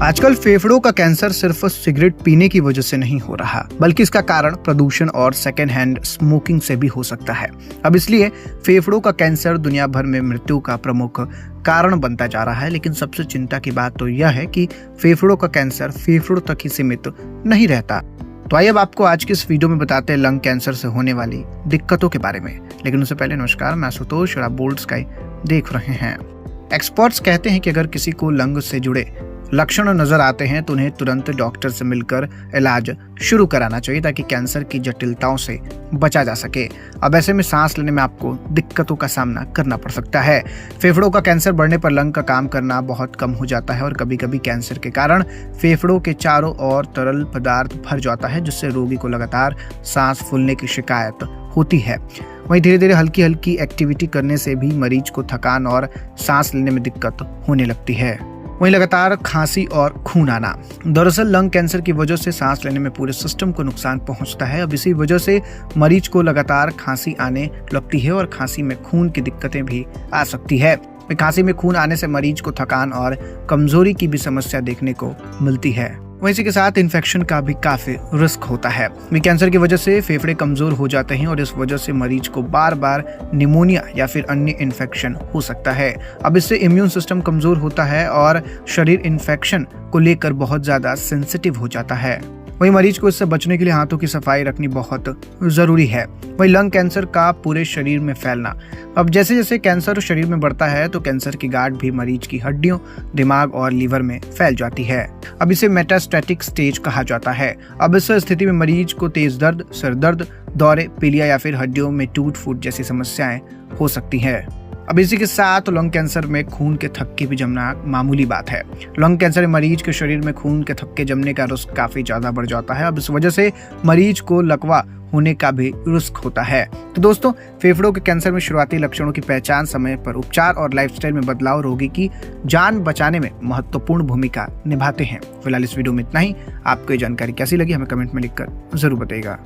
आजकल फेफड़ों का कैंसर सिर्फ सिगरेट पीने की वजह से नहीं हो रहा, बल्कि इसका कारण प्रदूषण और सेकेंड हैंड स्मोकिंग से भी हो सकता है। अब इसलिए फेफड़ों का कैंसर दुनिया भर में मृत्यु का प्रमुख कारण बनता जा रहा है। लेकिन सबसे चिंता की बात तो यह है कि फेफड़ों का कैंसर फेफड़ों तक ही सीमित नहीं रहता। तो आइए अब आपको आज की इस वीडियो में बताते हैं लंग कैंसर से होने वाली दिक्कतों के बारे में। लेकिन उससे पहले नमस्कार, मैं आशुतोष और आप बोल्ड स्काई देख रहे हैं। एक्सपर्ट्स कहते हैं कि अगर किसी को लंग से जुड़े लक्षण नजर आते हैं तो उन्हें तुरंत डॉक्टर से मिलकर इलाज शुरू कराना चाहिए, ताकि कैंसर की जटिलताओं से बचा जा सके। अब ऐसे में सांस लेने में आपको दिक्कतों का सामना करना पड़ सकता है। फेफड़ों का कैंसर बढ़ने पर लंग का काम करना बहुत कम हो जाता है और कभी कभी कैंसर के कारण फेफड़ों के चारों ओर तरल पदार्थ भर जाता है, जिससे रोगी को लगातार सांस फूलने की शिकायत होती है। वहीं धीरे धीरे हल्की हल्की एक्टिविटी करने से भी मरीज को थकान और सांस लेने में दिक्कत होने लगती है। वहीं लगातार खांसी और खून आना, दरअसल लंग कैंसर की वजह से सांस लेने में पूरे सिस्टम को नुकसान पहुंचता है। अब इसी वजह से मरीज को लगातार खांसी आने लगती है और खांसी में खून की दिक्कतें भी आ सकती है। खांसी में खून आने से मरीज को थकान और कमजोरी की भी समस्या देखने को मिलती है। वहीं इसी के साथ इन्फेक्शन का भी काफी रिस्क होता है। कैंसर की वजह से फेफड़े कमजोर हो जाते हैं और इस वजह से मरीज को बार बार निमोनिया या फिर अन्य इन्फेक्शन हो सकता है। अब इससे इम्यून सिस्टम कमजोर होता है और शरीर इन्फेक्शन को लेकर बहुत ज्यादा सेंसिटिव हो जाता है। वहीं मरीज को इससे बचने के लिए हाथों की सफाई रखनी बहुत जरूरी है। वहीं लंग कैंसर का पूरे शरीर में फैलना, अब जैसे जैसे कैंसर शरीर में बढ़ता है तो कैंसर की गांठ भी मरीज की हड्डियों, दिमाग और लीवर में फैल जाती है। अब इसे मेटास्टैटिक स्टेज कहा जाता है। अब इस स्थिति में मरीज को तेज दर्द, सिर दर्द, दौरे, पीलिया या फिर हड्डियों में टूट फूट जैसी समस्याएं हो सकती है। अब इसी के साथ लंग कैंसर में खून के थक्के भी जमना मामूली बात है। लंग कैंसर में मरीज के शरीर में खून के थक्के जमने का रिस्क काफी ज्यादा बढ़ जाता है। अब इस वजह से मरीज को लकवा होने का भी रिस्क होता है। तो दोस्तों, फेफड़ों के कैंसर में शुरुआती लक्षणों की पहचान, समय पर उपचार और लाइफस्टाइल में बदलाव रोगी की जान बचाने में महत्वपूर्ण भूमिका निभाते हैं। फिलहाल इस वीडियो में इतना ही। आपको ये जानकारी कैसी लगी हमें कमेंट में लिखकर जरूर बताइएगा।